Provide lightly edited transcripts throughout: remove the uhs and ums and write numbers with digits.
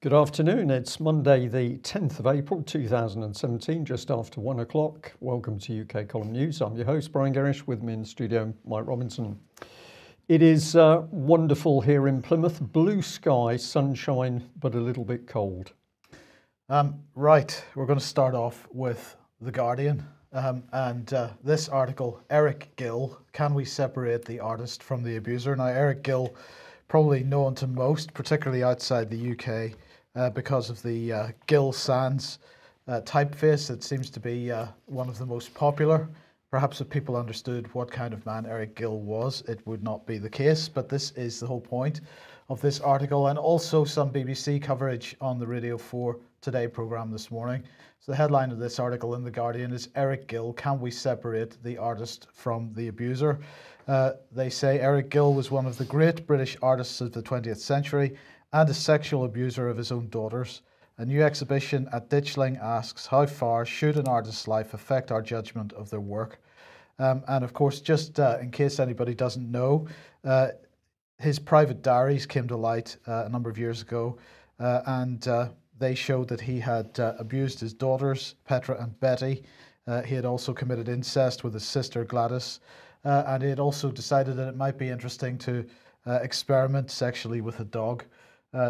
Good afternoon, it's Monday the 10th of April 2017, just after 1 o'clock. Welcome to UK Column News. I'm your host, Brian Gerrish, with me in the studio, Mike Robinson. It is wonderful here in Plymouth, blue sky, sunshine, but a little bit cold. Right, we're going to start off with The Guardian and this article, Eric Gill, can we separate the artist from the abuser? Now, Eric Gill, probably known to most, particularly outside the UK, because of the Gill Sands typeface. It seems to be one of the most popular. Perhaps if people understood what kind of man Eric Gill was, it would not be the case, but this is the whole point of this article, and also some BBC coverage on the Radio 4 Today programme this morning. So the headline of this article in The Guardian is Eric Gill, can we separate the artist from the abuser? They say Eric Gill was one of the great British artists of the 20th century and a sexual abuser of his own daughters. A new exhibition at Ditchling asks, how far should an artist's life affect our judgment of their work? And of course, just in case anybody doesn't know, his private diaries came to light a number of years ago, and they showed that he had abused his daughters, Petra and Betty. He had also committed incest with his sister Gladys, and he had also decided that it might be interesting to experiment sexually with a dog.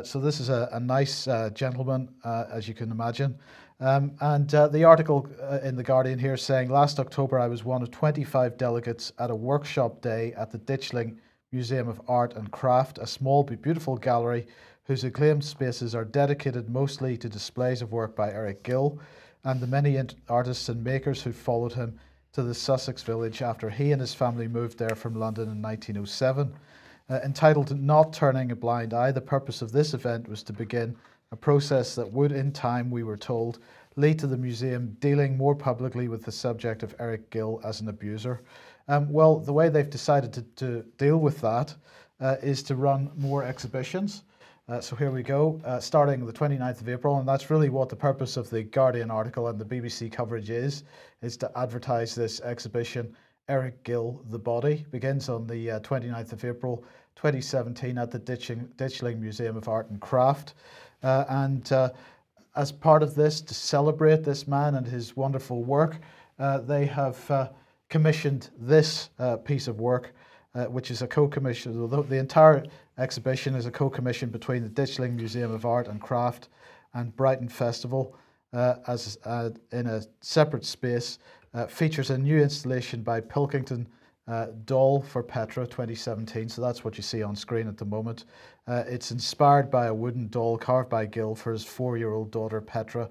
So this is a nice gentleman, as you can imagine. And the article in The Guardian here saying, last October I was one of 25 delegates at a workshop day at the Ditchling Museum of Art and Craft, a small but beautiful gallery whose acclaimed spaces are dedicated mostly to displays of work by Eric Gill and the many artists and makers who followed him to the Sussex village after he and his family moved there from London in 1907. Entitled Not Turning a Blind Eye, the purpose of this event was to begin a process that would, in time, we were told, lead to the museum dealing more publicly with the subject of Eric Gill as an abuser. Well, the way they've decided to deal with that is to run more exhibitions. So here we go, starting the 29th of April, and that's really what the purpose of the Guardian article and the BBC coverage is to advertise this exhibition, Eric Gill, The Body. Begins on the 29th of April 2017 at the Ditchling Museum of Art and Craft. And as part of this, to celebrate this man and his wonderful work, they have commissioned this piece of work, which is a co-commission. Although the entire exhibition is a co-commission between the Ditchling Museum of Art and Craft and Brighton Festival, as in a separate space. Features a new installation by Pilkington, Doll for Petra 2017, so that's what you see on screen at the moment. It's inspired by a wooden doll carved by Gill for his 4-year-old daughter Petra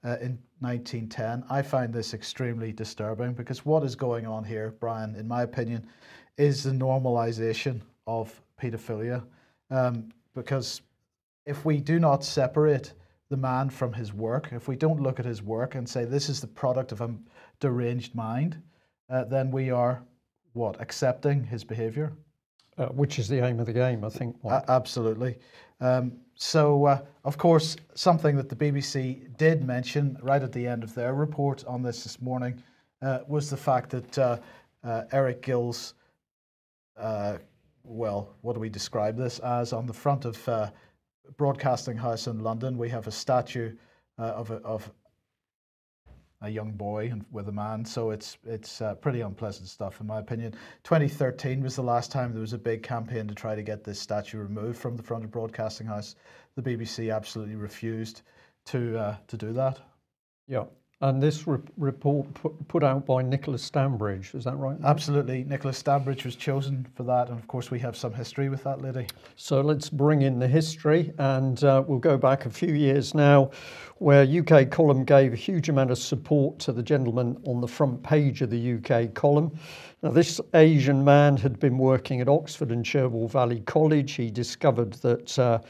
in 1910. I find this extremely disturbing because what is going on here, Brian, in my opinion, is the normalisation of paedophilia. Because if we do not separate the man from his work, if we don't look at his work and say this is the product of a deranged mind, then we are, what, accepting his behaviour? Which is the aim of the game, I think. Absolutely. So, of course, something that the BBC did mention right at the end of their report on this morning was the fact that Eric Gill's, well, what do we describe this as? On the front of Broadcasting House in London, we have a statue of a young boy and with a man, so it's pretty unpleasant stuff in my opinion. 2013 was the last time there was a big campaign to try to get this statue removed from the front of Broadcasting House. The BBC absolutely refused to do that. Yeah, and this report put out by Nicola Stambridge, is that right? Absolutely, Nicola Stambridge was chosen for that, and of course we have some history with that lady. So let's bring in the history, and we'll go back a few years now, where UK Column gave a huge amount of support to the gentleman on the front page of the UK Column. Now, this Asian man had been working at Oxford and Cherwell Valley College. He discovered that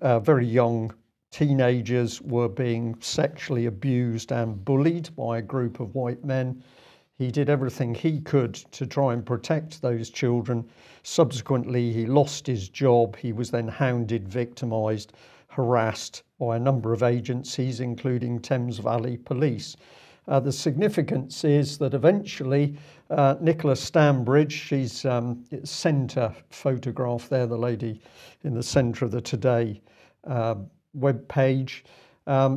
very young teenagers were being sexually abused and bullied by a group of white men. He did everything he could to try and protect those children. Subsequently, he lost his job. He was then hounded, victimised, harassed by a number of agencies, including Thames Valley Police. The significance is that eventually Nicola Stambridge, she's centre photograph there, the lady in the centre of the Today web page.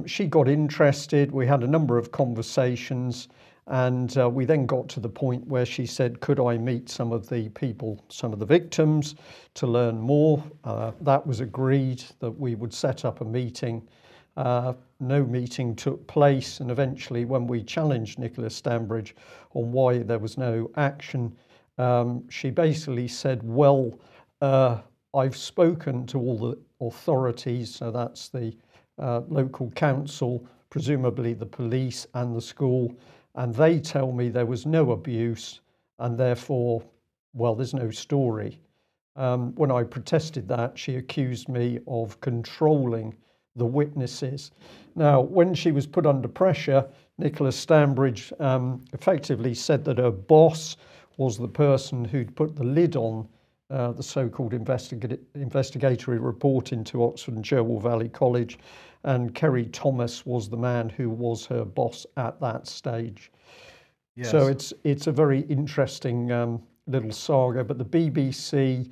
She got interested. We had a number of conversations, and we then got to the point where she said, could I meet some of the people, some of the victims, to learn more? That was agreed that we would set up a meeting. No meeting took place, and eventually when we challenged Nicola Stambridge on why there was no action, she basically said, well, I've spoken to all the authorities, so that's the local council, presumably the police and the school, and they tell me there was no abuse, and therefore, well, there's no story. When I protested that, she accused me of controlling the witnesses. Now, when she was put under pressure, Nicola Stambridge effectively said that her boss was the person who'd put the lid on the so-called investigatory report into Oxford and Cherwell Valley College, and Kerry Thomas was the man who was her boss at that stage. Yes. So it's a very interesting little saga, but the BBC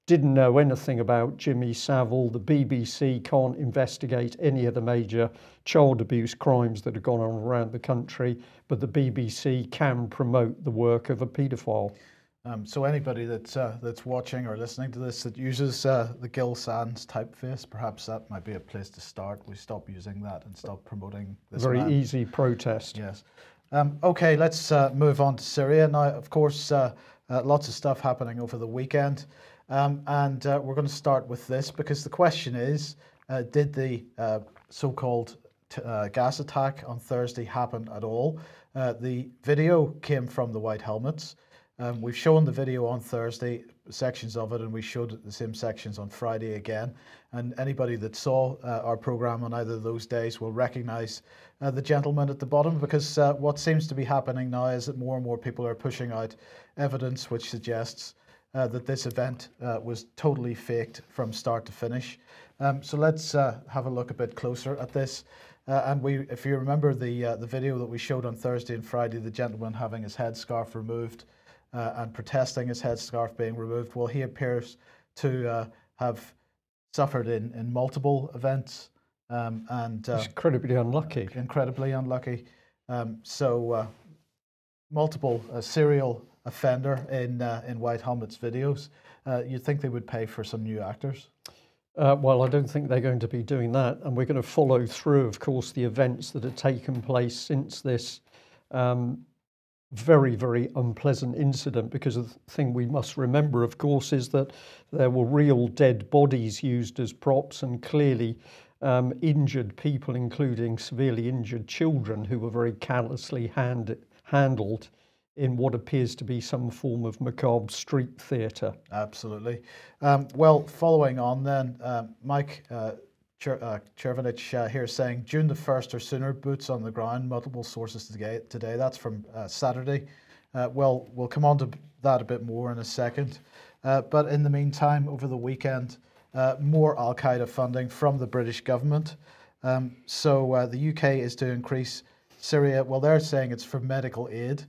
didn't know anything about Jimmy Savile. The BBC can't investigate any of the major child abuse crimes that have gone on around the country, but the BBC can promote the work of a paedophile. So anybody that's watching or listening to this that uses the Gill Sands typeface, perhaps that might be a place to start. We stop using that and stop promoting this Very man. Easy protest. Yes. Okay, let's move on to Syria. Now, of course, lots of stuff happening over the weekend. And we're going to start with this because the question is, did the so-called gas attack on Thursday happen at all? The video came from the White Helmets. We've shown the video on Thursday, sections of it, and we showed the same sections on Friday again. And anybody that saw our program on either of those days will recognize the gentleman at the bottom, because what seems to be happening now is that more and more people are pushing out evidence which suggests that this event was totally faked from start to finish. So let's have a look a bit closer at this. And if you remember the video that we showed on Thursday and Friday, the gentleman having his headscarf removed and protesting his headscarf being removed, well, he appears to have suffered in multiple events. And He's incredibly unlucky. Incredibly unlucky. Multiple serial offender in White Helmets videos. You'd think they would pay for some new actors. Well, I don't think they're going to be doing that, and we're going to follow through, of course, the events that have taken place since this very, very unpleasant incident, because the thing we must remember, of course, is that there were real dead bodies used as props, and clearly injured people, including severely injured children, who were very callously handled in what appears to be some form of macabre street theatre. Absolutely. Well, following on then, Mike Chervanich here saying June the 1st or sooner, boots on the ground, multiple sources today. That's from Saturday. Well, we'll come on to that a bit more in a second. But in the meantime, over the weekend, more Al-Qaeda funding from the British government. So the UK is to increase Syria. Well, they're saying it's for medical aid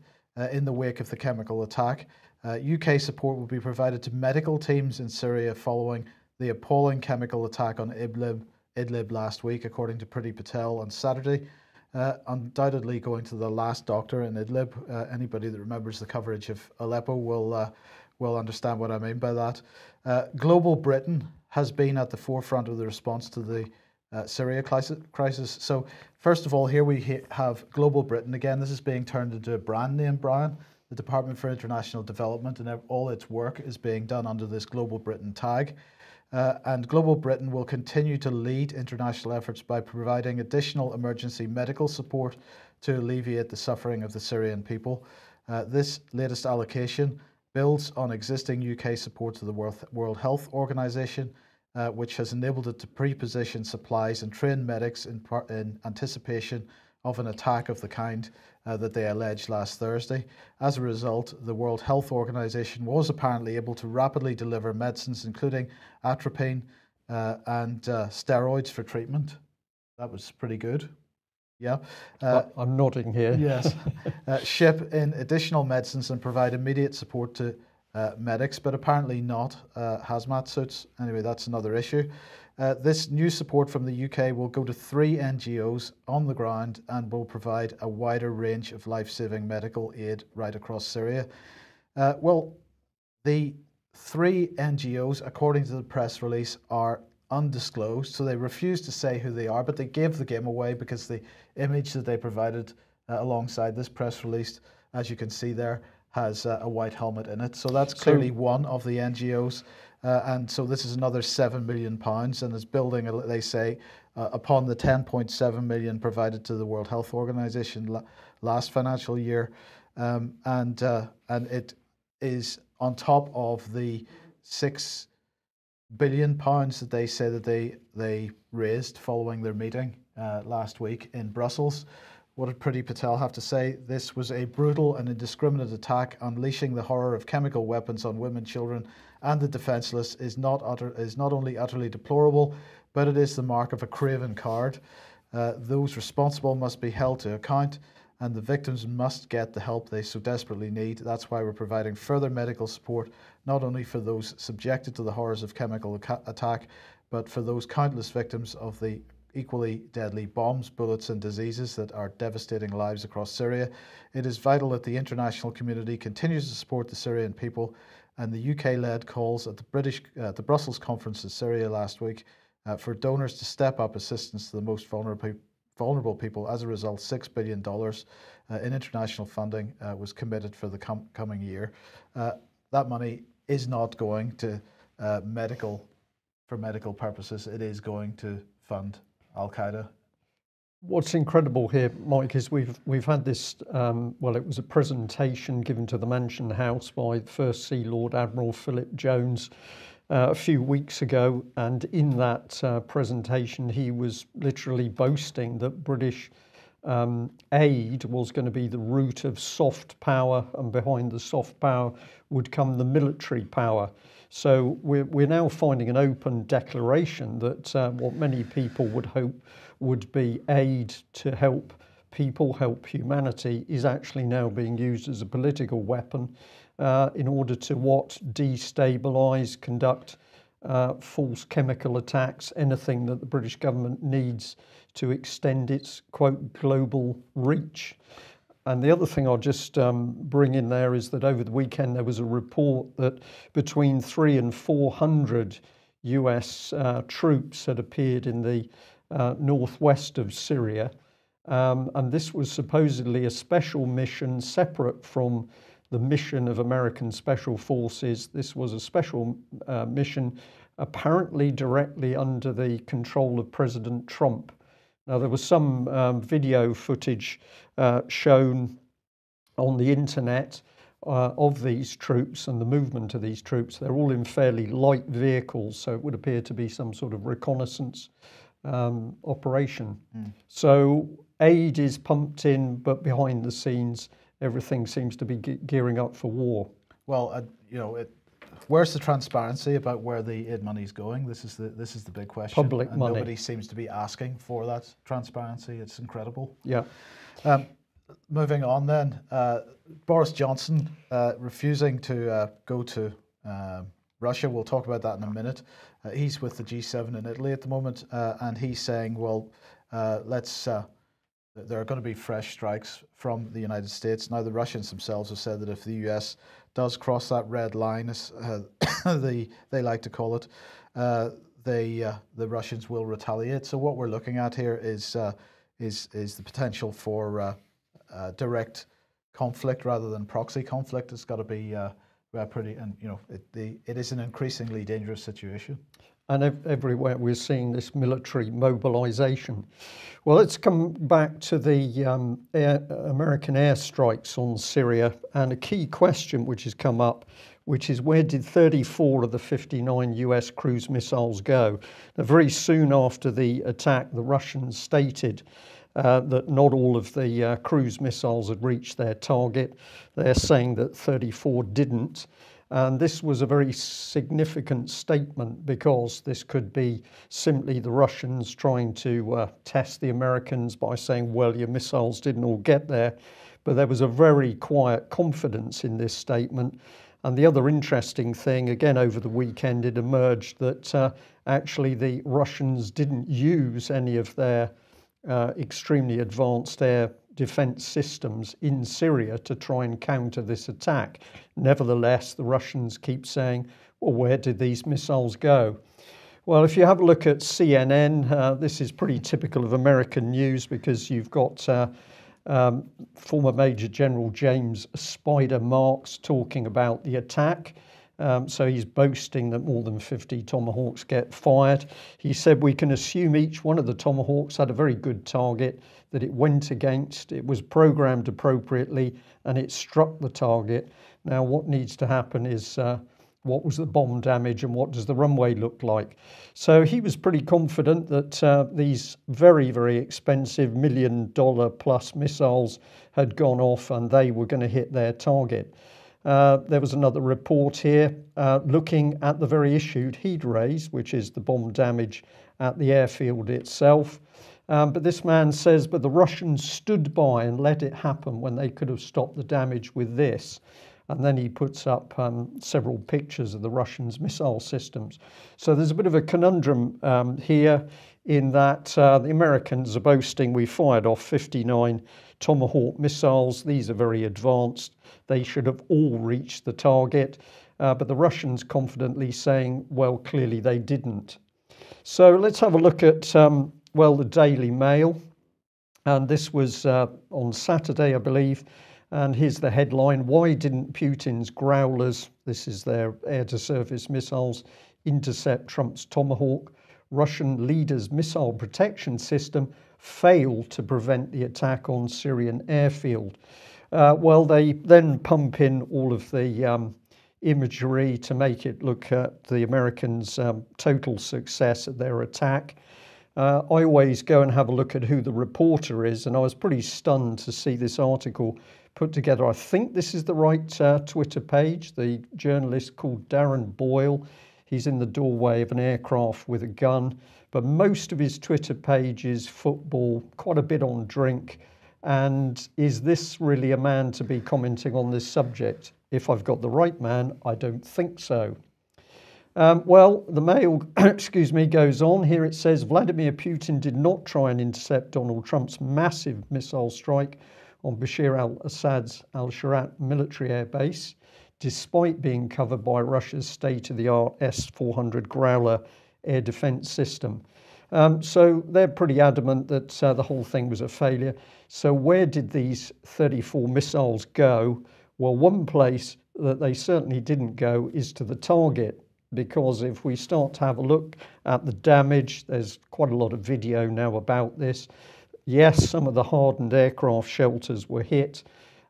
in the wake of the chemical attack. UK support will be provided to medical teams in Syria following the appalling chemical attack on Idlib last week, according to Priti Patel on Saturday. Undoubtedly going to the last doctor in Idlib. Anybody that remembers the coverage of Aleppo will understand what I mean by that. Global Britain has been at the forefront of the response to the Syria crisis. So first of all, here we have Global Britain. Again, this is being turned into a brand name, Brian. The Department for International Development and all its work is being done under this Global Britain tag. And Global Britain will continue to lead international efforts by providing additional emergency medical support to alleviate the suffering of the Syrian people. This latest allocation builds on existing UK support to the World Health Organization, which has enabled it to pre-position supplies and train medics in anticipation of an attack of the kind that they alleged last Thursday. As a result, the World Health Organization was apparently able to rapidly deliver medicines, including atropine and steroids for treatment. That was pretty good. Yeah. I'm nodding here. Yes. Ship in additional medicines and provide immediate support to medics, but apparently not hazmat suits. Anyway, that's another issue. This new support from the UK will go to 3 NGOs on the ground and will provide a wider range of life-saving medical aid right across Syria. Well, the 3 NGOs, according to the press release, are undisclosed, so they refuse to say who they are, but they gave the game away because the image that they provided alongside this press release, as you can see there, has a white helmet in it. So that's clearly one of the NGOs. And so this is another £7 million, and is building, they say, upon the 10.7 million provided to the World Health Organization last financial year. And it is on top of the £6 billion that they say that they raised following their meeting last week in Brussels. What did Priti Patel have to say? This was a brutal and indiscriminate attack, unleashing the horror of chemical weapons on women, children, and the defenceless is not only utterly deplorable, but it is the mark of a craven coward. Those responsible must be held to account, and the victims must get the help they so desperately need. That's why we're providing further medical support, not only for those subjected to the horrors of chemical attack, but for those countless victims of the equally deadly bombs, bullets and diseases that are devastating lives across Syria. It is vital that the international community continues to support the Syrian people, and the UK-led calls at the Brussels conference in Syria last week for donors to step up assistance to the most vulnerable people. As a result, $6 billion in international funding was committed for the coming year. That money is not going to medical purposes. It is going to fund Al-Qaeda. What's incredible here, Mike, is we've had this, well, it was a presentation given to the Mansion House by First Sea Lord Admiral Philip Jones a few weeks ago, and in that presentation he was literally boasting that British aid was going to be the root of soft power, and behind the soft power would come the military power. So we're now finding an open declaration that what many people would hope would be aid to help people, help humanity, is actually now being used as a political weapon in order to what? Destabilise, conduct false chemical attacks, anything that the British government needs to extend its, quote, global reach. And the other thing I'll just bring in there is that over the weekend there was a report that between 300 and 400 US troops had appeared in the northwest of Syria. And this was supposedly a special mission separate from the mission of American Special Forces. This was a special mission apparently directly under the control of President Trump. Now, there was some video footage shown on the internet of these troops and the movement of these troops. They're all in fairly light vehicles, so it would appear to be some sort of reconnaissance operation. So aid is pumped in, but behind the scenes, everything seems to be gearing up for war. Well, where's the transparency about where the aid money is going? This is the big question. Public and money. Nobody seems to be asking for that transparency. It's incredible. Yeah. Moving on then, Boris Johnson refusing to go to Russia. We'll talk about that in a minute. He's with the G7 in Italy at the moment, and he's saying, well, there are going to be fresh strikes from the United States. Now, the Russians themselves have said that if the US does cross that red line, as they like to call it, the Russians will retaliate. So what we're looking at here is the potential for direct conflict rather than proxy conflict. It's got to be pretty, and it is an increasingly dangerous situation. And everywhere we're seeing this military mobilization. Well, let's come back to the American airstrikes on Syria, and a key question which has come up, which is where did 34 of the 59 US cruise missiles go? Now, very soon after the attack, the Russians stated that not all of the cruise missiles had reached their target. They're saying that 34 didn't. And this was a very significant statement because this could be simply the Russians trying to test the Americans by saying, well, your missiles didn't all get there. But there was a very quiet confidence in this statement. And the other interesting thing, again, over the weekend, it emerged that actually the Russians didn't use any of their extremely advanced air defense systems in Syria to try and counter this attack. Nevertheless, the Russians keep saying, well, where did these missiles go? Well, if you have a look at CNN, this is pretty typical of American news because you've got former Major General James Spider Marks talking about the attack. So he's boasting that more than 50 Tomahawks get fired. He said we can assume each one of the Tomahawks had a very good target that it went against. It was programmed appropriately and it struck the target. Now what needs to happen is what was the bomb damage and what does the runway look like? So he was pretty confident that these very, very expensive $1 million plus missiles had gone off and they were going to hit their target. There was another report here looking at the very issue he'd raised, which is the bomb damage at the airfield itself. But this man says, but the Russians stood by and let it happen when they could have stopped the damage with this. And then he puts up several pictures of the Russians' missile systems. So there's a bit of a conundrum here in that the Americans are boasting we fired off 59 Tomahawk missiles. These are very advanced. They should have all reached the target. But the Russians confidently saying, well, clearly they didn't. So let's have a look at, well, the Daily Mail. And this was on Saturday, I believe. And here's the headline, why didn't Putin's Growlers, this is their air-to-surface missiles, intercept Trump's Tomahawk? Russian leaders' missile protection system failed to prevent the attack on Syrian airfield. Well, they then pump in all of the imagery to make it look at the Americans' total success at their attack. I always go and have a look at who the reporter is, and I was pretty stunned to see this article put together. I think this is the right Twitter page. The journalist called Darren Boyle. He's in the doorway of an aircraft with a gun, but most of his Twitter page is football, quite a bit on drink. And is this really a man to be commenting on this subject? If I've got the right man, I don't think so. Well, the Mail, excuse me, goes on. Here it says, Vladimir Putin did not try and intercept Donald Trump's massive missile strike on Bashar al-Assad's al-Sharat military air base, despite being covered by Russia's state-of-the-art S-400 Growler air defense system. So they're pretty adamant that the whole thing was a failure. So where did these 34 missiles go? Well, one place that they certainly didn't go is to the target, because if we start to have a look at the damage, there's quite a lot of video now about this. Yes, some of the hardened aircraft shelters were hit,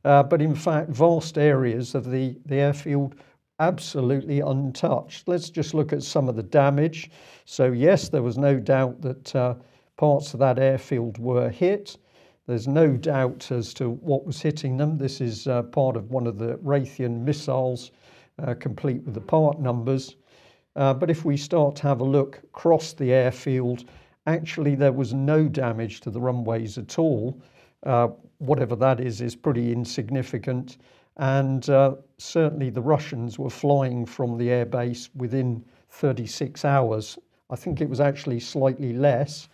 but in fact, vast areas of the airfield absolutely untouched. Let's just look at some of the damage. So yes, there was no doubt that parts of that airfield were hit. There's no doubt as to what was hitting them. This is part of one of the Raytheon missiles, complete with the part numbers. But if we start to have a look across the airfield, actually there was no damage to the runways at all. Whatever that is pretty insignificant. And certainly the Russians were flying from the airbase within 36 hours. I think it was actually slightly less.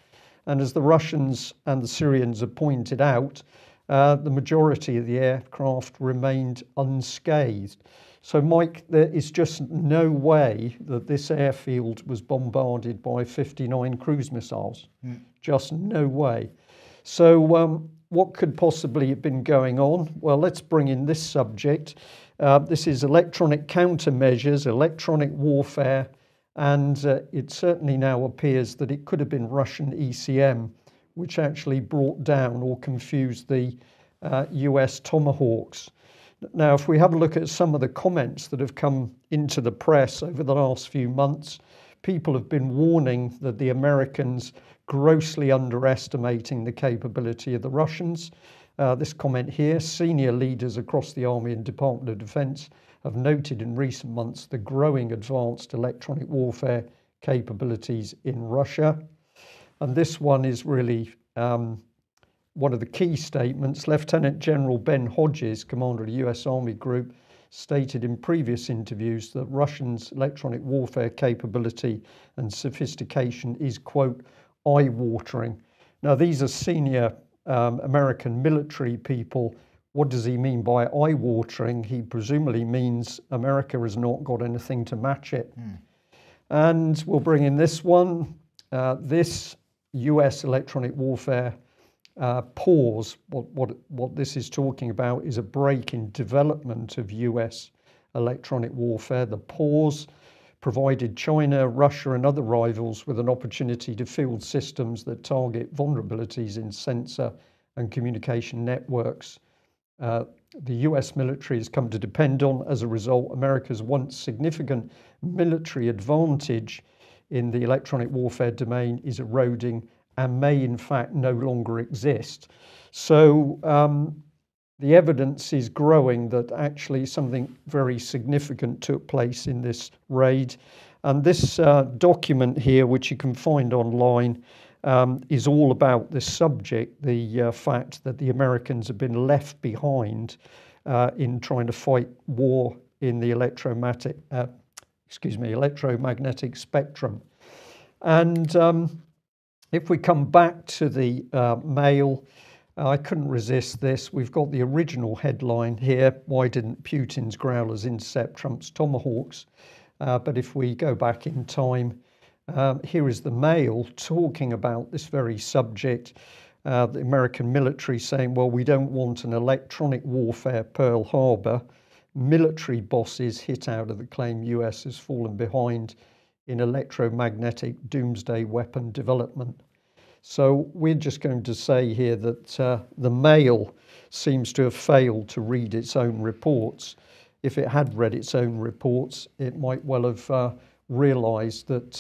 And as the Russians and the Syrians have pointed out, the majority of the aircraft remained unscathed. So, Mike, there is just no way that this airfield was bombarded by 59 cruise missiles. Just no way. So what could possibly have been going on? Well, let's bring in this subject. This is electronic countermeasures, electronic warfare, and it certainly now appears that it could have been Russian ECM, which actually brought down or confused the US Tomahawks. Now, if we have a look at some of the comments that have come into the press over the last few months, people have been warning that the Americans grossly underestimating the capability of the Russians. This comment here, senior leaders across the Army and Department of Defense have noted in recent months the growing advanced electronic warfare capabilities in Russia. And this one is really one of the key statements. Lieutenant General Ben Hodges, commander of the US Army Group, stated in previous interviews that Russians' electronic warfare capability and sophistication is, quote, eye-watering. Now, these are senior American military people. What does he mean by eye-watering? He presumably means America has not got anything to match it. And we'll bring in this one. This US electronic warfare pause, what this is talking about is a break in development of US electronic warfare. The pause provided China, Russia and other rivals with an opportunity to field systems that target vulnerabilities in sensor and communication networks. The US military has come to depend on. As a result, America's once significant military advantage in the electronic warfare domain is eroding and may in fact no longer exist. So the evidence is growing that actually something very significant took place in this raid. And this document here, which you can find online, is all about this subject, the fact that the Americans have been left behind in trying to fight war in the electromagnetic spectrum. And if we come back to the Mail, I couldn't resist this. We've got the original headline here: why didn't Putin's Growlers intercept Trump's Tomahawks? But if we go back in time, here is the Mail talking about this very subject. The American military saying, well, we don't want an electronic warfare Pearl Harbor. Military bosses hit out of the claim US has fallen behind in electromagnetic doomsday weapon development. So we're just going to say here that the Mail seems to have failed to read its own reports. If it had read its own reports, it might well have realised that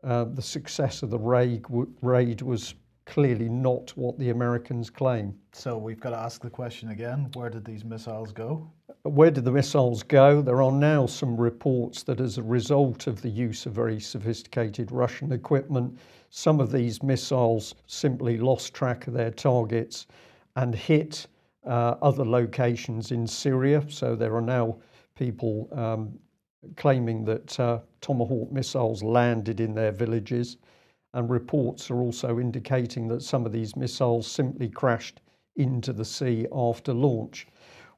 the success of the raid was clearly not what the Americans claim. So we've got to ask the question again, where did these missiles go? Where did the missiles go? There are now some reports that as a result of the use of very sophisticated Russian equipment, some of these missiles simply lost track of their targets and hit other locations in Syria. So there are now people claiming that Tomahawk missiles landed in their villages, and reports are also indicating that some of these missiles simply crashed into the sea after launch.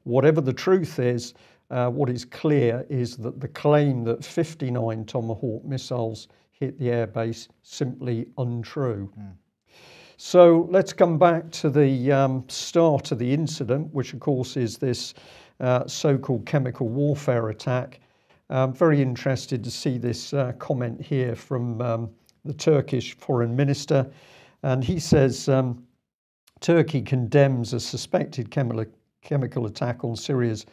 Whatever the truth is, what is clear is that the claim that 59 Tomahawk missiles hit the airbase simply untrue. So let's come back to the start of the incident, which of course is this so-called chemical warfare attack. I'm very interested to see this comment here from the Turkish foreign minister, and he says Turkey condemns a suspected chemical attack on Syria's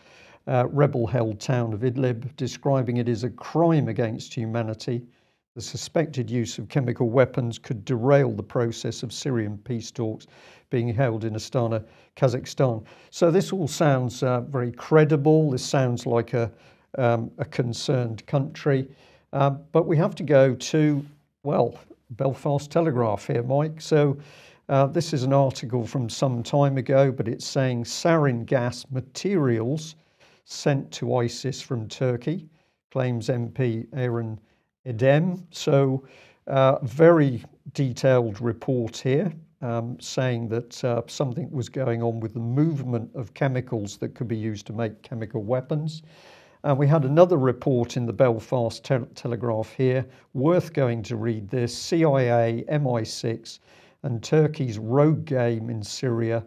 rebel-held town of Idlib, describing it as a crime against humanity. The suspected use of chemical weapons could derail the process of Syrian peace talks being held in Astana, Kazakhstan. So this all sounds very credible. This sounds like a concerned country. But we have to go to, well, Belfast Telegraph here, Mike. So this is an article from some time ago, but it's saying sarin gas materials sent to ISIS from Turkey, claims MP Aaron Edem. So very detailed report here saying that something was going on with the movement of chemicals that could be used to make chemical weapons. And we had another report in the Belfast Telegraph here, worth going to read this: CIA, MI6 and Turkey's rogue game in Syria,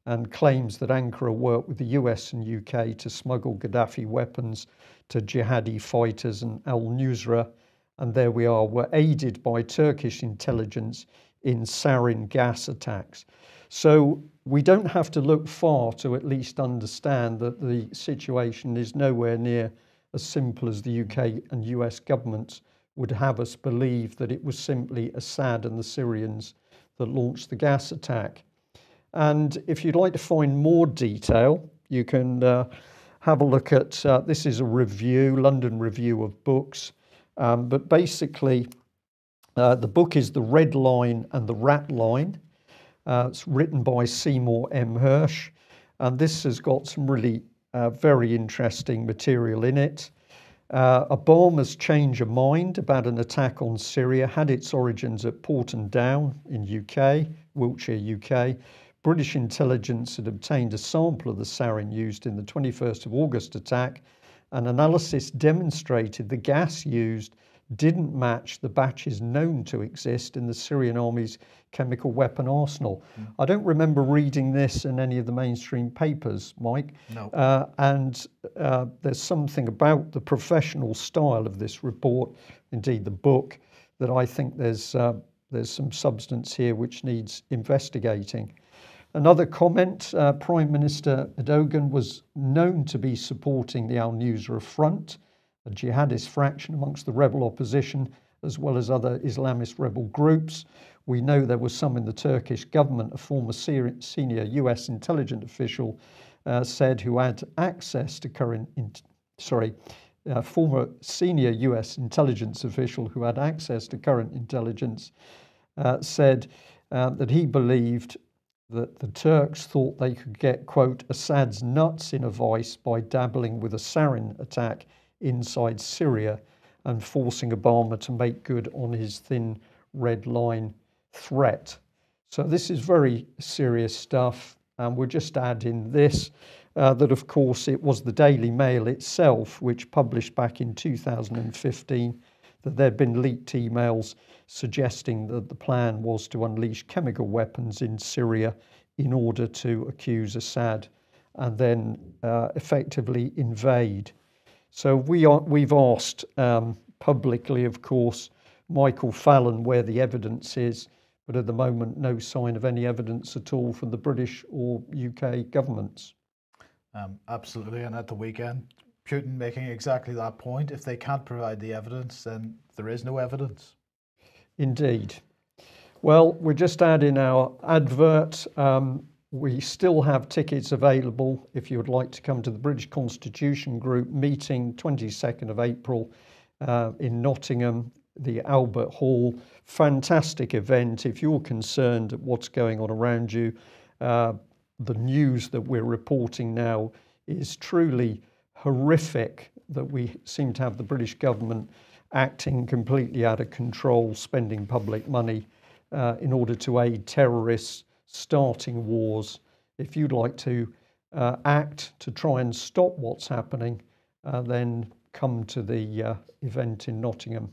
and claims that Ankara worked with the US and UK to smuggle Gaddafi weapons to jihadi fighters, and al-Nusra, and there we are, were aided by Turkish intelligence in sarin gas attacks. So we don't have to look far to at least understand that the situation is nowhere near as simple as the UK and US governments would have us believe, that it was simply Assad and the Syrians that launched the gas attack. And if you'd like to find more detail, you can have a look at, this is a review, London Review of Books, but basically the book is The Red Line and the Rat Line. It's written by Seymour M. Hersh, and this has got some really very interesting material in it. Obama's change of mind about an attack on Syria had its origins at Porton Down in UK, Wiltshire, UK. British intelligence had obtained a sample of the sarin used in the 21st of August attack, and analysis demonstrated the gas used didn't match the batches known to exist in the Syrian army's chemical weapon arsenal. I don't remember reading this in any of the mainstream papers, Mike. No. And there's something about the professional style of this report, indeed the book, that I think there's some substance here which needs investigating. Another comment, Prime Minister Erdogan was known to be supporting the Al-Nusra Front, a jihadist fraction amongst the rebel opposition, as well as other Islamist rebel groups. We know there was some in the Turkish government. A former senior US intelligence official said who had access to former senior US intelligence official who had access to current intelligence said that he believed that the Turks thought they could get, quote, Assad's nuts in a vice by dabbling with a sarin attack inside Syria and forcing Obama to make good on his thin red line threat. So this is very serious stuff, and we'll just add in this, that of course it was the Daily Mail itself which published back in 2015 that there'd been leaked emails suggesting that the plan was to unleash chemical weapons in Syria in order to accuse Assad and then effectively invade. So we've asked publicly, of course, Michael Fallon where the evidence is, but at the moment no sign of any evidence at all from the British or UK governments. Absolutely, and at the weekend, Putin making exactly that point. If they can't provide the evidence, then there is no evidence. Indeed. Well, we're just adding our advert. We still have tickets available if you would like to come to the British Constitution Group meeting 22nd of April in Nottingham, the Albert Hall. Fantastic event. If you're concerned at what's going on around you, the news that we're reporting now is truly horrific, that we seem to have the British government acting completely out of control, spending public money in order to aid terrorists, starting wars. If you'd like to act to try and stop what's happening, then come to the event in Nottingham.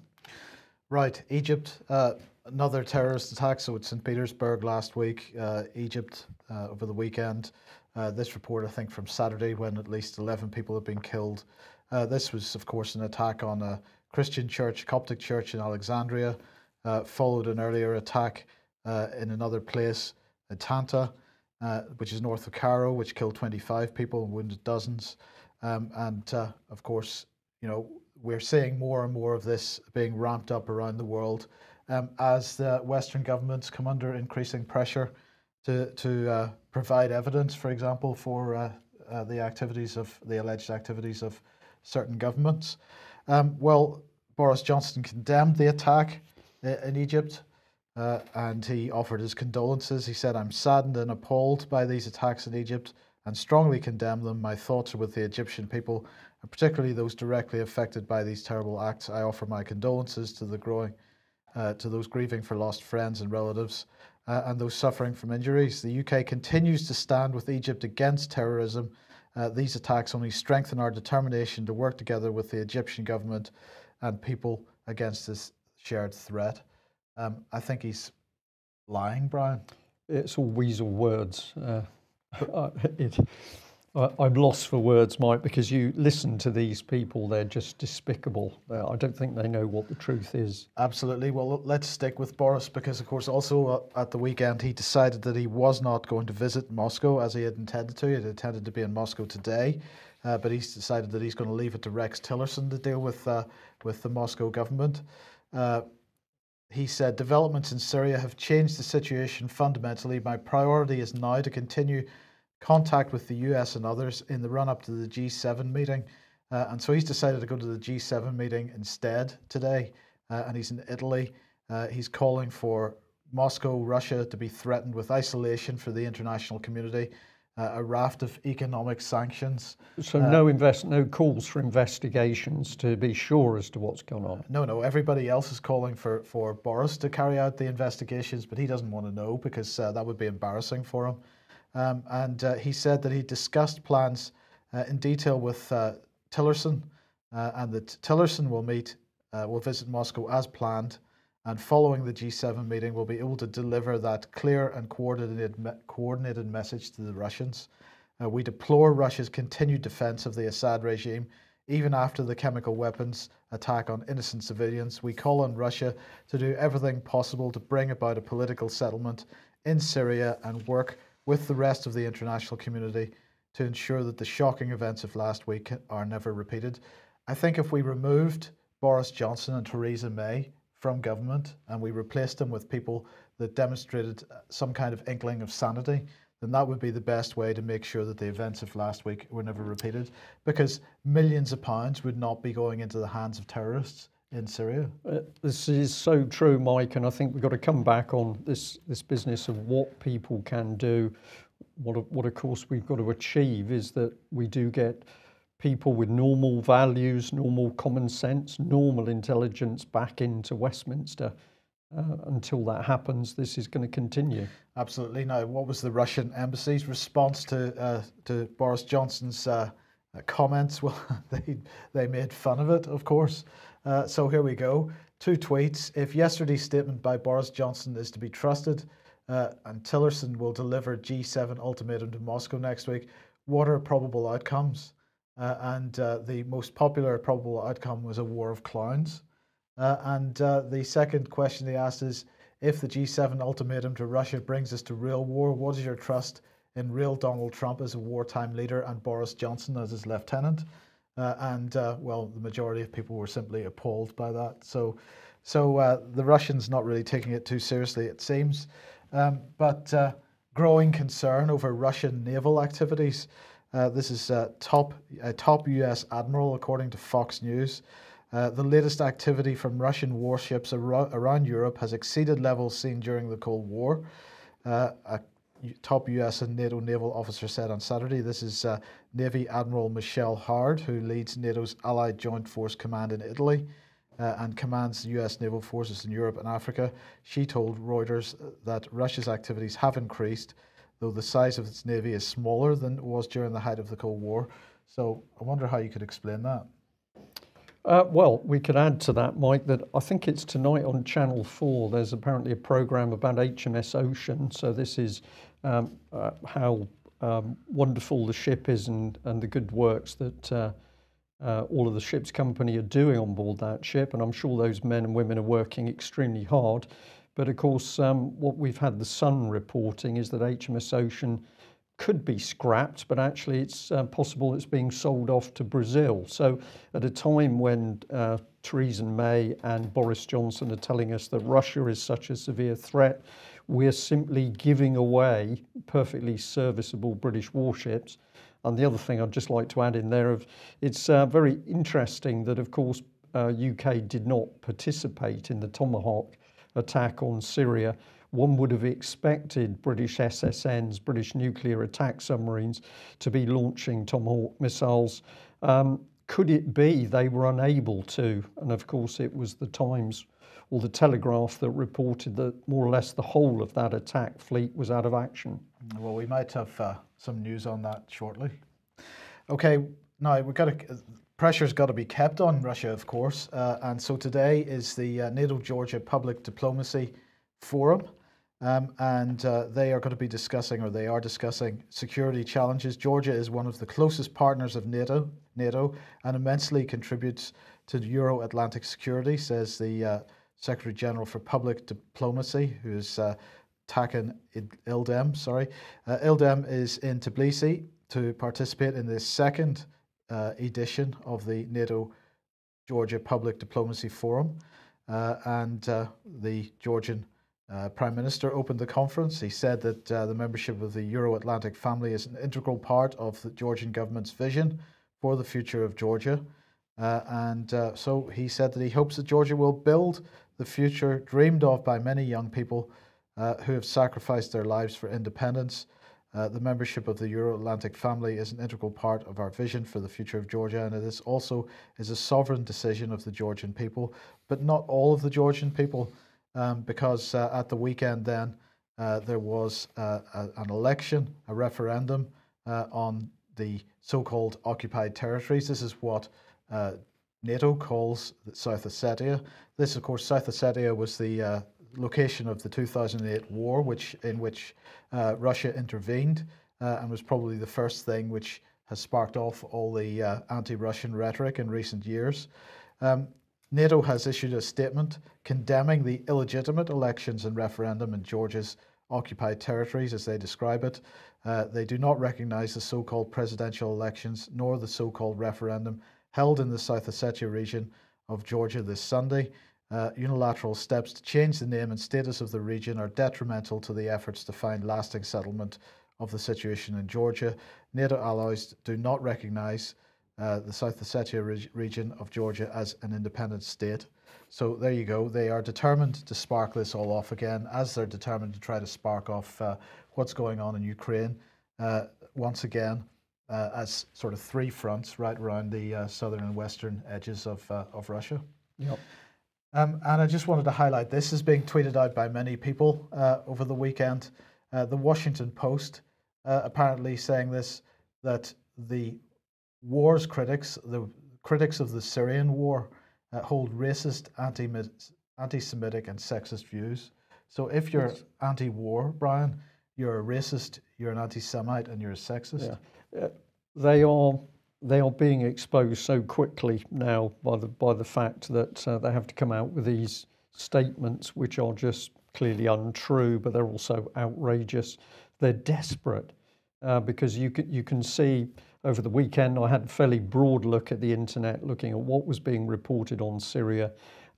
Right, Egypt, another terrorist attack. So it's St. Petersburg last week, Egypt over the weekend. This report, I think, from Saturday when at least 11 people have been killed. This was, of course, an attack on a Christian church, Coptic church in Alexandria, followed an earlier attack in another place, Tanta, which is north of Cairo, which killed 25 people and wounded dozens. Of course, you know, we're seeing more and more of this being ramped up around the world as the Western governments come under increasing pressure to provide evidence, for example, for the alleged activities of certain governments. Well, Boris Johnson condemned the attack in Egypt and he offered his condolences. He said, "I'm saddened and appalled by these attacks in Egypt and strongly condemn them. My thoughts are with the Egyptian people, and particularly those directly affected by these terrible acts. I offer my condolences to those grieving for lost friends and relatives and those suffering from injuries. The UK continues to stand with Egypt against terrorism. These attacks only strengthen our determination to work together with the Egyptian government and people against this shared threat." I think he's lying, Brian. It's all weasel words. I'm lost for words, Mike, because you listen to these people, they're just despicable. I don't think they know what the truth is. Absolutely. Well, let's stick with Boris because, of course, also at the weekend, he decided that he was not going to visit Moscow as he had intended to. He had intended to be in Moscow today, but he's decided that he's going to leave it to Rex Tillerson to deal with the Moscow government. He said, "Developments in Syria have changed the situation fundamentally. My priority is now to continue contact with the US and others in the run-up to the G7 meeting. And so he's decided to go to the G7 meeting instead today. And he's in Italy. He's calling for Moscow, Russia to be threatened with isolation for the international community, a raft of economic sanctions. So no calls for investigations to be sure as to what's gone on. No. Everybody else is calling for Boris to carry out the investigations, but he doesn't want to know because that would be embarrassing for him. And he said that he discussed plans in detail with Tillerson, and that Tillerson will visit Moscow as planned, and following the G7 meeting will be able to deliver that clear and coordinated message to the Russians. We deplore Russia's continued defense of the Assad regime, even after the chemical weapons attack on innocent civilians. We call on Russia to do everything possible to bring about a political settlement in Syria and work with the rest of the international community to ensure that the shocking events of last week are never repeated. I think if we removed Boris Johnson and Theresa May from government and we replaced them with people that demonstrated some kind of inkling of sanity, then that would be the best way to make sure that the events of last week were never repeated, because millions of pounds would not be going into the hands of terrorists in Syria. This is so true, Mike, and I think we've got to come back on this business of what people can do. What of course we've got to achieve is that we do get people with normal values, normal common sense, normal intelligence back into Westminster. Until that happens, this is going to continue. Absolutely. Now, what was the Russian embassy's response to Boris Johnson's comments? Well, they made fun of it, of course. So here we go. 2 tweets. If yesterday's statement by Boris Johnson is to be trusted, and Tillerson will deliver G7 ultimatum to Moscow next week, what are probable outcomes? And the most popular probable outcome was a war of clowns. And the second question they asked is, if the G7 ultimatum to Russia brings us to real war, what is your trust in real Donald Trump as a wartime leader and Boris Johnson as his lieutenant? Well, the majority of people were simply appalled by that. So the Russians not really taking it too seriously, it seems. But growing concern over Russian naval activities. This is a top US admiral, according to Fox News. The latest activity from Russian warships around Europe has exceeded levels seen during the Cold War. A top US and NATO naval officer said on Saturday. This is Navy Admiral Michelle Howard, who leads NATO's Allied Joint Force Command in Italy and commands the US naval forces in Europe and Africa. She told Reuters that Russia's activities have increased, though the size of its navy is smaller than it was during the height of the Cold War. So I wonder how you could explain that. Well, we could add to that, Mike, that I think it's tonight on Channel 4. There's apparently a programme about HMS Ocean. So this is how wonderful the ship is and the good works that all of the ship's company are doing on board that ship. And I'm sure those men and women are working extremely hard. But of course, what we've had the Sun reporting is that HMS Ocean could be scrapped, but actually it's possible it's being sold off to Brazil. So at a time when Theresa May and Boris Johnson are telling us that Russia is such a severe threat, we're simply giving away perfectly serviceable British warships. And the other thing I'd just like to add in there, it's very interesting that, of course, UK did not participate in the Tomahawk attack on Syria. One would have expected British SSNs, British nuclear attack submarines, to be launching Tomahawk missiles. Could it be they were unable to? And of course, it was the Times or the Telegraph that reported that more or less the whole of that attack fleet was out of action. Well, we might have some news on that shortly. Okay, now pressure's got to be kept on Russia, of course. And so today is the NATO-Georgia Public Diplomacy Forum. And they are going to be discussing, or they are discussing, security challenges. Georgia is one of the closest partners of NATO and immensely contributes to Euro-Atlantic security, says the Secretary General for Public Diplomacy, who is Takan Ildem. Ildem is in Tbilisi to participate in the second edition of the NATO-Georgia Public Diplomacy Forum. And the Georgian Prime Minister opened the conference. He said that the membership of the Euro-Atlantic family is an integral part of the Georgian government's vision for the future of Georgia. So he said that he hopes that Georgia will build the future dreamed of by many young people who have sacrificed their lives for independence. The membership of the Euro-Atlantic family is an integral part of our vision for the future of Georgia, and it is also a sovereign decision of the Georgian people, but not all of the Georgian people, because at the weekend then there was an election, a referendum on the so-called occupied territories. This is what NATO calls South Ossetia. This, of course, South Ossetia was the location of the 2008 war, in which Russia intervened, and was probably the first thing which has sparked off all the anti-Russian rhetoric in recent years. NATO has issued a statement condemning the illegitimate elections and referendum in Georgia's occupied territories, as they describe it. They do not recognize the so-called presidential elections nor the so-called referendum held in the South Ossetia region of Georgia this Sunday. Unilateral steps to change the name and status of the region are detrimental to the efforts to find lasting settlement of the situation in Georgia. NATO allies do not recognize the South Ossetia region of Georgia as an independent state. So there you go. They are determined to spark this all off again, as they're determined to try to spark off what's going on in Ukraine once again, as sort of three fronts right around the southern and western edges of Russia. Yep. And I just wanted to highlight this is being tweeted out by many people over the weekend. The Washington Post apparently saying this, that the war's critics, the critics of the Syrian war, hold racist, anti-Semitic and sexist views. So if you're anti-war, Brian, you're a racist, you're an anti-Semite, and you're a sexist. Yeah. They are being exposed so quickly now by the fact that they have to come out with these statements which are just clearly untrue, but they're also outrageous. They're desperate because you can see over the weekend I had a fairly broad look at the internet, looking at what was being reported on Syria,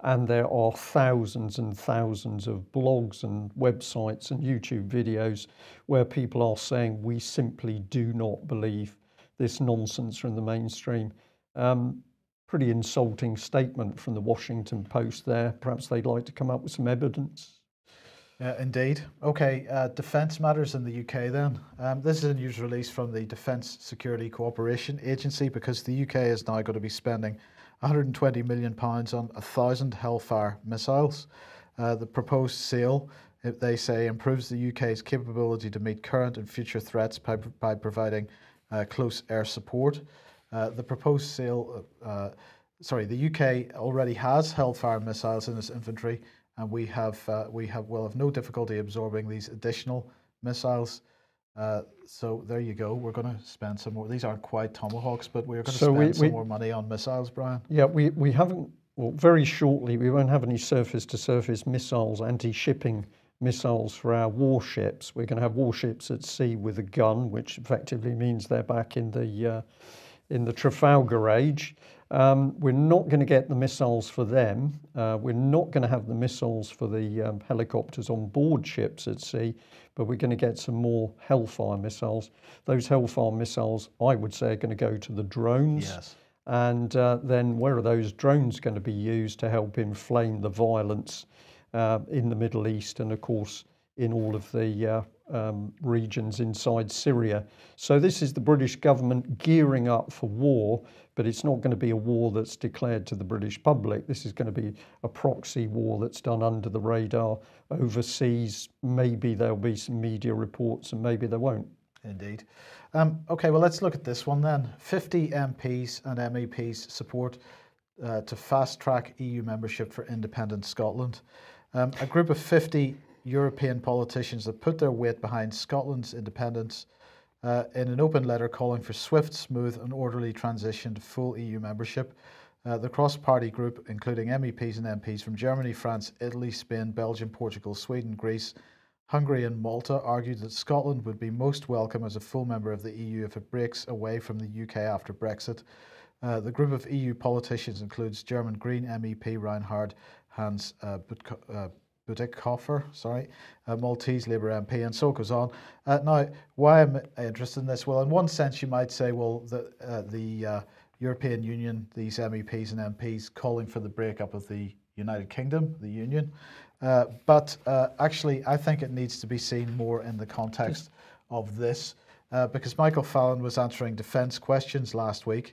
and there are thousands and thousands of blogs and websites and YouTube videos where people are saying we simply do not believe this nonsense from the mainstream. Pretty insulting statement from the Washington Post there. Perhaps they'd like to come up with some evidence. Indeed. Okay, defence matters in the UK then. This is a news release from the Defence Security Cooperation Agency, because the UK is now going to be spending £120 million on 1,000 Hellfire missiles. The proposed sale, they say, improves the UK's capability to meet current and future threats by providing close air support. The proposed sale, the UK already has Hellfire missiles in its inventory, and will have no difficulty absorbing these additional missiles. So there you go. We're going to spend some more. These aren't quite Tomahawks, but we're going to spend some more money on missiles, Brian. Yeah, we haven't. Well, very shortly we won't have any surface-to-surface missiles, anti-shipping missiles for our warships. We're going to have warships at sea with a gun, which effectively means they're back in the Trafalgar age. We're not going to get the missiles for them. We're not going to have the missiles for the helicopters on board ships at sea, but we're going to get some more Hellfire missiles. Those Hellfire missiles, I would say, are going to go to the drones. Yes. And then where are those drones going to be used to help inflame the violence in the Middle East and, of course, in all of the regions inside Syria? So this is the British government gearing up for war, but it's not going to be a war that's declared to the British public. This is going to be a proxy war that's done under the radar overseas. Maybe there'll be some media reports and maybe there won't. Indeed. Okay, well, let's look at this one then. 50 MPs and MEPs support to fast-track EU membership for independent Scotland. A group of 50 European politicians have put their weight behind Scotland's independence in an open letter calling for swift, smooth and orderly transition to full EU membership. The cross-party group, including MEPs and MPs from Germany, France, Italy, Spain, Belgium, Portugal, Sweden, Greece, Hungary and Malta, argued that Scotland would be most welcome as a full member of the EU if it breaks away from the UK after Brexit. The group of EU politicians includes German Green MEP Reinhard Hans Butikhofer, sorry, a Maltese Labour MP, and so it goes on. Now, why am I interested in this? Well, in one sense, you might say, well, the European Union, these MEPs and MPs calling for the breakup of the United Kingdom, the Union. But actually, I think it needs to be seen more in the context of this, because Michael Fallon was answering defence questions last month.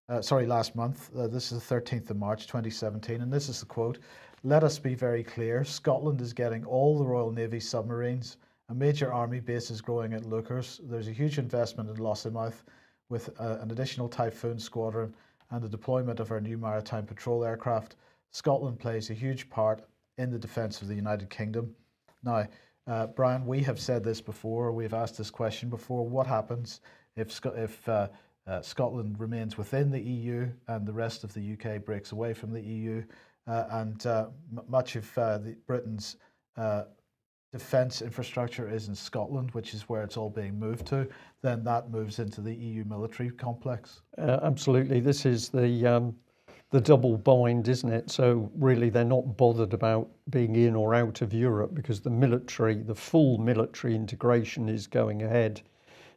This is the 13th of March 2017, and this is the quote: "Let us be very clear, Scotland is getting all the Royal Navy submarines, a major army base is growing at Lookers, there's a huge investment in Lossiemouth with an additional Typhoon squadron and the deployment of our new maritime patrol aircraft. Scotland plays a huge part in the defence of the United Kingdom." Now, Brian, we have said this before, we've asked this question before: what happens if Scotland remains within the EU and the rest of the UK breaks away from the EU, and much of Britain's defence infrastructure is in Scotland, which is where it's all being moved to, then that moves into the EU military complex. Absolutely. This is the double bind, isn't it? So really they're not bothered about being in or out of Europe because the full military integration is going ahead.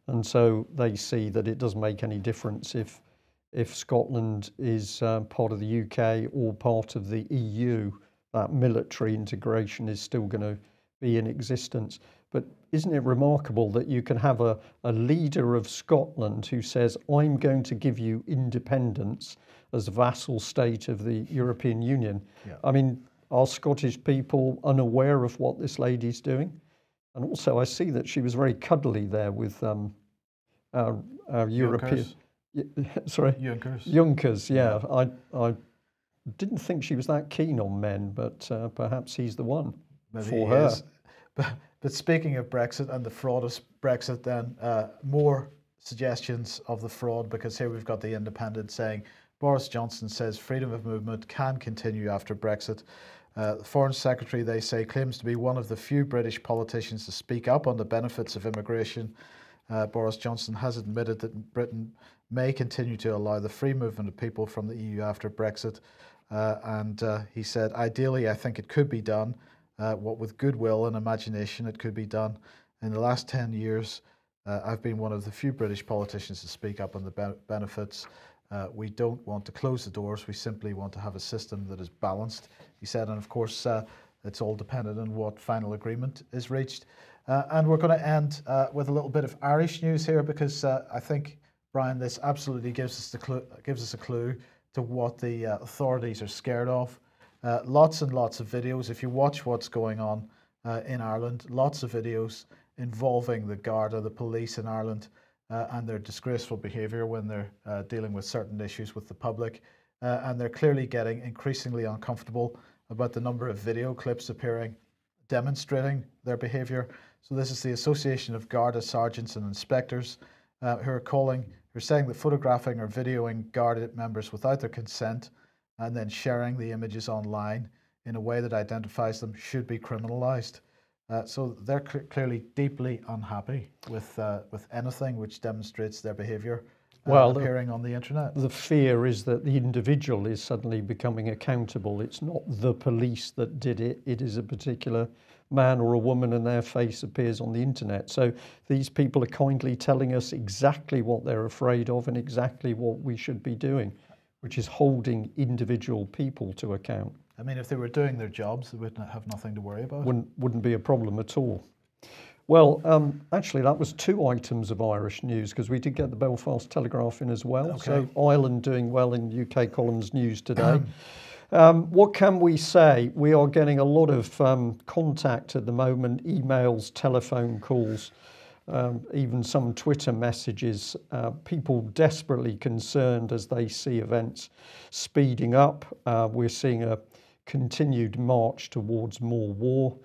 And so they see that it doesn't make any difference if Scotland is part of the UK or part of the EU, that military integration is still going to be in existence. But isn't it remarkable that you can have a leader of Scotland who says, I'm going to give you independence as a vassal state of the European Union? Yeah. I mean, are Scottish people unaware of what this lady's doing? And also I see that she was very cuddly there with our European... Sorry? Junkers, yeah. I didn't think she was that keen on men, but perhaps he's the one. Maybe for her. But speaking of Brexit and the fraud of Brexit, then more suggestions of the fraud, because here we've got the Independent saying Boris Johnson says freedom of movement can continue after Brexit. The Foreign Secretary, they say, claims to be one of the few British politicians to speak up on the benefits of immigration. Boris Johnson has admitted that Britain may continue to allow the free movement of people from the EU after Brexit. And he said, ideally, I think it could be done. What with goodwill and imagination, it could be done. In the last 10 years, I've been one of the few British politicians to speak up on the benefits. We don't want to close the doors. We simply want to have a system that is balanced, he said. And of course, it's all dependent on what final agreement is reached. And we're going to end with a little bit of Irish news here, because I think, Brian, this absolutely gives us a clue to what the authorities are scared of. Lots and lots of videos. If you watch what's going on in Ireland, lots of videos involving the Garda, the police in Ireland, and their disgraceful behaviour when they're dealing with certain issues with the public. And they're clearly getting increasingly uncomfortable about the number of video clips appearing demonstrating their behaviour. So this is the Association of Garda Sergeants and Inspectors who are saying that photographing or videoing Garda members without their consent and then sharing the images online in a way that identifies them should be criminalised. So they're clearly deeply unhappy with anything which demonstrates their behaviour appearing on the internet. The fear is that the individual is suddenly becoming accountable. It's not the police that did it. It is a particular man or a woman and their face appears on the internet. So these people are kindly telling us exactly what they're afraid of and exactly what we should be doing, which is holding individual people to account. I mean, if they were doing their jobs, they would have nothing to worry about. Wouldn't be a problem at all. Well, actually, that was 2 items of Irish news, because we did get the Belfast Telegraph in as well. Okay. So Ireland doing well in UK columns news today. What can we say? We are getting a lot of contact at the moment, emails, telephone calls, even some Twitter messages, people desperately concerned as they see events speeding up. We're seeing a continued march towards more war.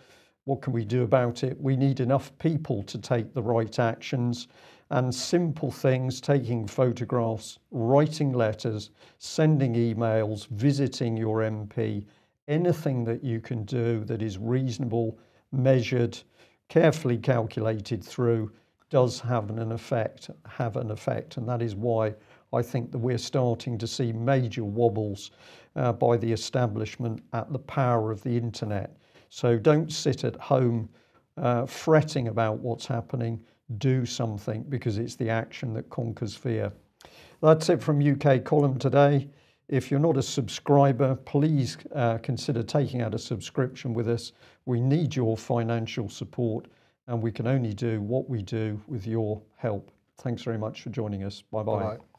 What can we do about it? We need enough people to take the right actions, and simple things, taking photographs, writing letters, sending emails, visiting your MP, anything that you can do that is reasonable, measured, carefully calculated through, does have an effect. And that is why I think that we're starting to see major wobbles by the establishment at the power of the internet. So don't sit at home fretting about what's happening. Do something, because it's the action that conquers fear. That's it from UK Column today. If you're not a subscriber, please consider taking out a subscription with us. We need your financial support, and we can only do what we do with your help. Thanks very much for joining us. Bye-bye. Bye-bye.